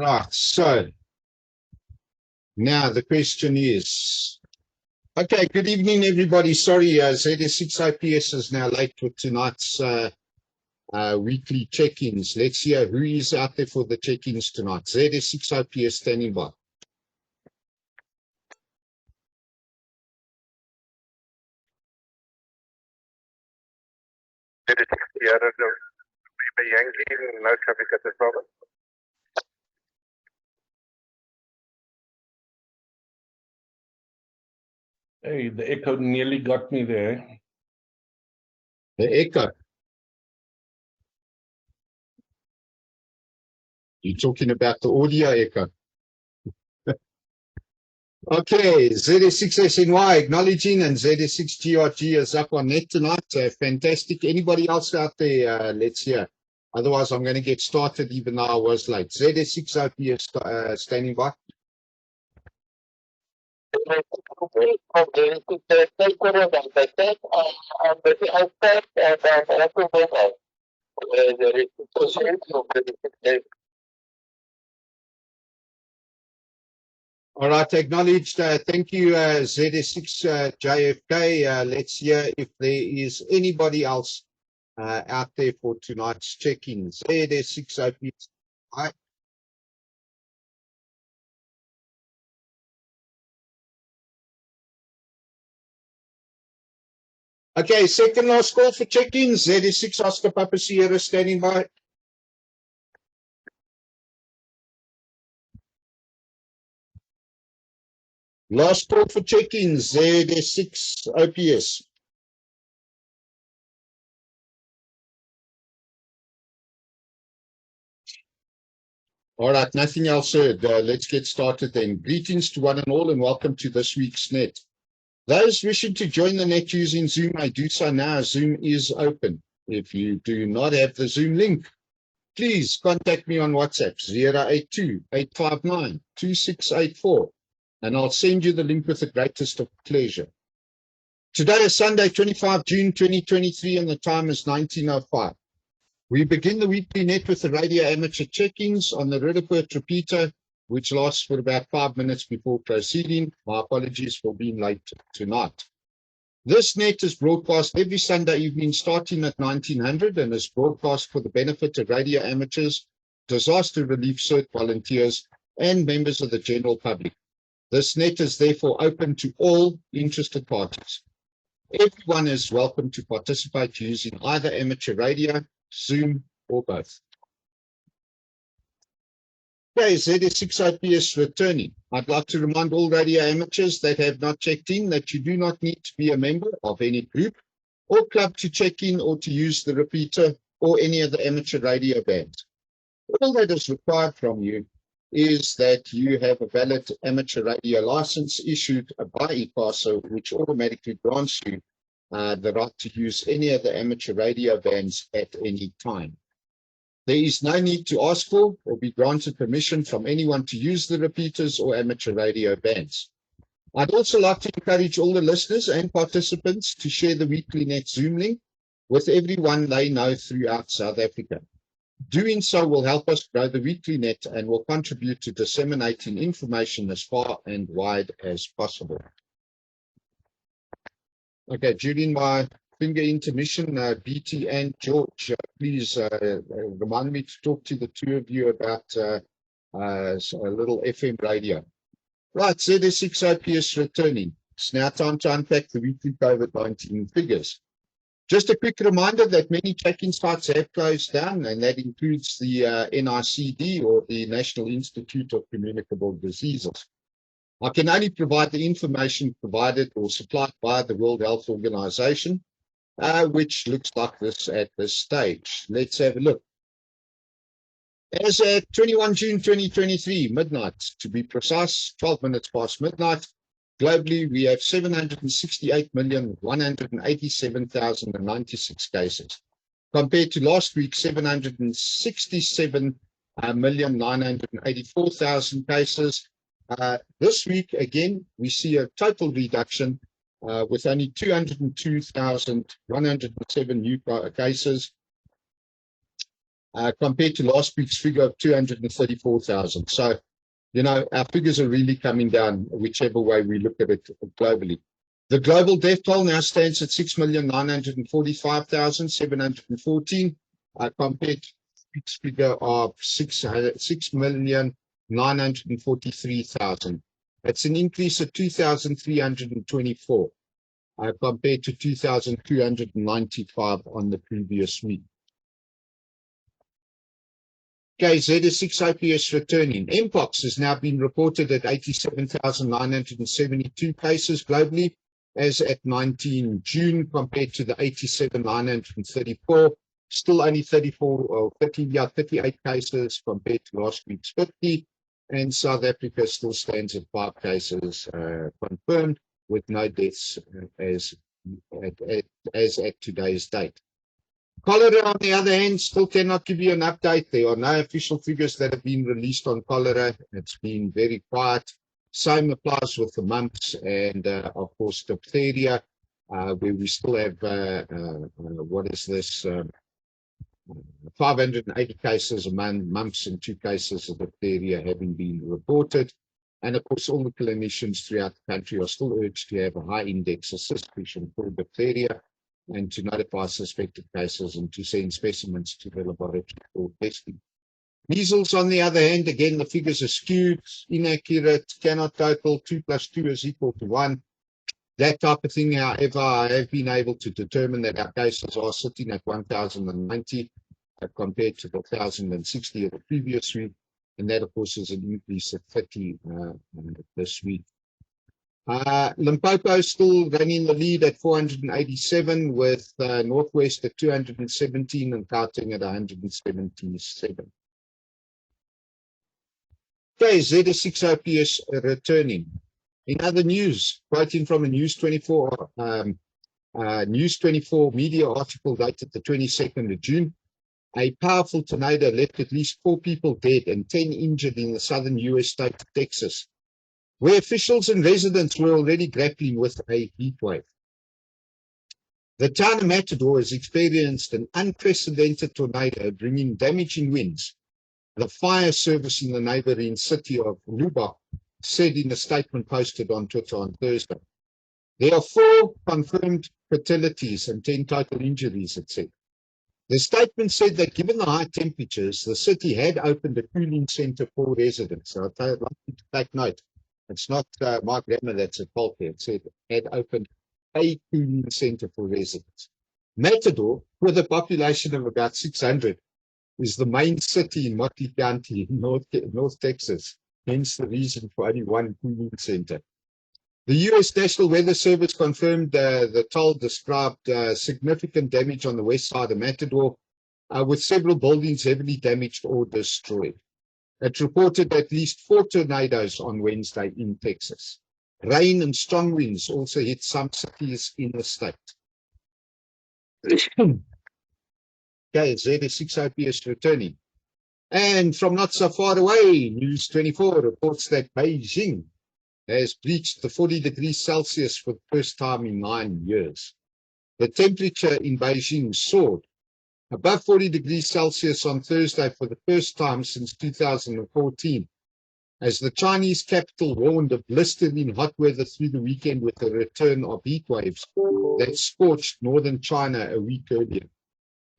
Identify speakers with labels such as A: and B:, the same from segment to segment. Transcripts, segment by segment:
A: Right, so now the question is, okay, good evening, everybody. Sorry, ZS6 IPS is now late for tonight's weekly check-ins. Let's hear who is out there for the check-ins tonight. ZS6 IPS standing by.
B: Yankee, no traffic at this moment.
C: Hey, the echo nearly got me there.
A: The echo. You're talking about the audio echo. Okay, ZS6SNY acknowledging, and ZS6GRG is up on net tonight. Fantastic. Anybody else out there? Let's hear. Otherwise, I'm going to get started even though I was late. ZS6OPS standing by. All right, acknowledged. Thank you, ZS6JFK. Let's hear if there is anybody else out there for tonight's check-ins. ZS6OPS. Right. Okay, second last call for check-ins. ZS6 Oscar Papa Sierra standing by. Last call for check-ins. ZS6 OPS. All right, nothing else heard. Let's get started then. Greetings to one and all and welcome to this week's net. Those wishing to join the net using Zoom may do so now. Zoom is open. If you do not have the Zoom link, please contact me on WhatsApp 082-859-2684 and I'll send you the link with the greatest of pleasure. Today is Sunday, 25 June 2023 and the time is 19:05. We begin the weekly net with the radio amateur check-ins on the Rudderpoort repeater, which lasts for about 5 minutes before proceeding. My apologies for being late tonight. This net is broadcast every Sunday evening starting at 1900 and is broadcast for the benefit of radio amateurs, disaster relief CERT volunteers, and members of the general public. This net is therefore open to all interested parties. Everyone is welcome to participate using either amateur radio, Zoom, or both. Okay, ZS6 IPS returning. I'd like to remind all radio amateurs that have not checked in that you do not need to be a member of any group or club to check in or to use the repeater or any of the amateur radio bands. All that is required from you is that you have a valid amateur radio license issued by ECRN, which automatically grants you the right to use any of the amateur radio bands at any time. There is no need to ask for or be granted permission from anyone to use the repeaters or amateur radio bands. I'd also like to encourage all the listeners and participants to share the weekly net Zoom link with everyone they know throughout South Africa. Doing so will help us grow the weekly net and will contribute to disseminating information as far and wide as possible. Okay, during my finger intermission, BT and George, please remind me to talk to the two of you about a little FM radio. Right, ZS6 IPS returning. It's now time to unpack the weekly COVID-19 figures. Just a quick reminder that many check-in sites have closed down, and that includes the NICD, or the National Institute of Communicable Diseases. I can only provide the information provided or supplied by the World Health Organization, which looks like this at this stage. Let's have a look. As at 21 June 2023, midnight, to be precise, 12 minutes past midnight, globally we have 768,187,096 cases, compared to last week 767,984,000 cases. This week, again, we see a total reduction with only 202,107 new cases. compared to last week's figure of 234,000. So, you know, our figures are really coming down, whichever way we look at it globally. The global death toll now stands at 6,945,714, compared to the week's figure of 6,943,000. That's an increase of 2,324, compared to 2,295 on the previous week. Okay, Z6 OPS returning. Mpox has now been reported at 87,972 cases globally as at 19 June, compared to the 87,934. Still only 38 cases compared to last week's 50. And South Africa still stands at 5 cases confirmed, with no deaths as at today's date. Cholera, on the other hand, still cannot give you an update. There are no official figures that have been released on cholera. It's been very quiet. Same applies with the mumps and, of course, diphtheria, where we still have, 580 cases of mumps and 2 cases of diphtheria having been reported. And, of course, all the clinicians throughout the country are still urged to have a high index of suspicion for diphtheria, and to notify suspected cases and to send specimens to the laboratory for testing. Measles, on the other hand, again, the figures are skewed, inaccurate, cannot total, 2 plus 2 is equal to 1. That type of thing, however, I have been able to determine that our cases are sitting at 1,090 compared to the 1,060 of the previous week. And that, of course, is an increase of 30 this week. Limpopo still running the lead at 487, with Northwest at 217 and Gauteng at 177. Okay, Z6 OPS returning. In other news, quoting from a News 24 media article dated the 22nd of June, a powerful tornado left at least 4 people dead and 10 injured in the southern U.S. state of Texas, where officials and residents were already grappling with a heat wave. The town of Matador has experienced an unprecedented tornado, bringing damaging winds. The fire service in the neighboring city of Lubbock said in a statement posted on Twitter on Thursday. There are 4 confirmed fatalities and 10 total injuries, it said. The statement said that given the high temperatures, the city had opened a cooling center for residents. So I'd like you to take note. It's not my grammar that's at fault there. It said it had opened a cooling center for residents. Matador, with a population of about 600, is the main city in Motley County in North Texas, hence the reason for only 1 cooling center. The U.S. National Weather Service confirmed the toll described significant damage on the west side of Matador, with several buildings heavily damaged or destroyed. It reported at least 4 tornadoes on Wednesday in Texas. Rain and strong winds also hit some cities in the state. Okay, Z6 OPS returning. And from not so far away, News 24 reports that Beijing has breached the 40 degrees Celsius for the first time in 9 years. The temperature in Beijing soared above 40 degrees Celsius on Thursday for the first time since 2014, as the Chinese capital warned of blistering hot weather through the weekend with the return of heat waves that scorched northern China a week earlier.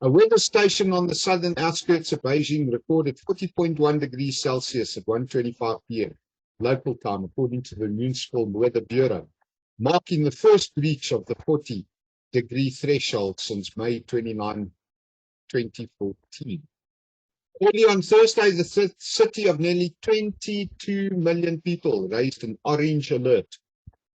A: A weather station on the southern outskirts of Beijing recorded 40.1 degrees Celsius at 1:25 p.m. local time, according to the Municipal Weather Bureau, marking the first breach of the 40-degree threshold since May 29, 2014. Early on Thursday, the city of nearly 22 million people raised an orange alert,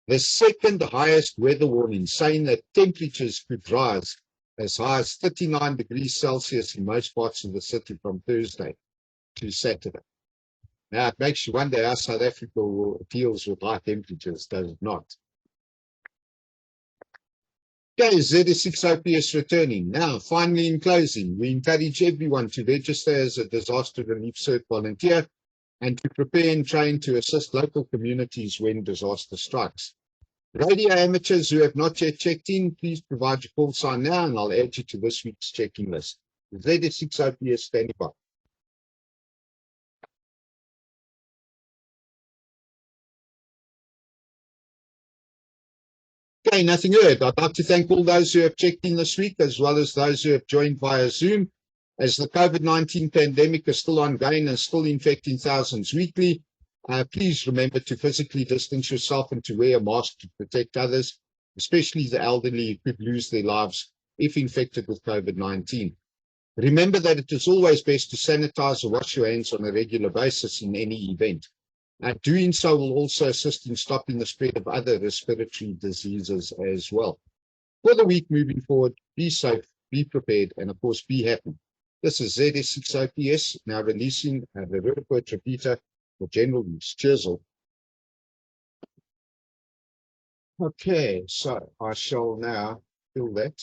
A: the second highest weather warning, saying that temperatures could rise as high as 39 degrees Celsius in most parts of the city from Thursday to Saturday. Now, it makes you wonder how South Africa deals with high temperatures, does it not? Okay, Z6 OPS returning. Now, finally, in closing, we encourage everyone to register as a disaster relief CERT volunteer and to prepare and train to assist local communities when disaster strikes. Radio amateurs who have not yet checked in, please provide your call sign now and I'll add you to this week's checking list. ZS6OPS standing by. Okay, nothing heard. I'd like to thank all those who have checked in this week, as well as those who have joined via Zoom. As the COVID-19 pandemic is still ongoing and still infecting thousands weekly, please remember to physically distance yourself and to wear a mask to protect others, especially the elderly who could lose their lives if infected with COVID-19. Remember that it is always best to sanitize or wash your hands on a regular basis in any event. Doing so will also assist in stopping the spread of other respiratory diseases as well. For the week moving forward, be safe, be prepared, and of course, be happy. This is ZS6OPS, now releasing the report repeater for general use. Cheers all. Okay, so I shall now fill that.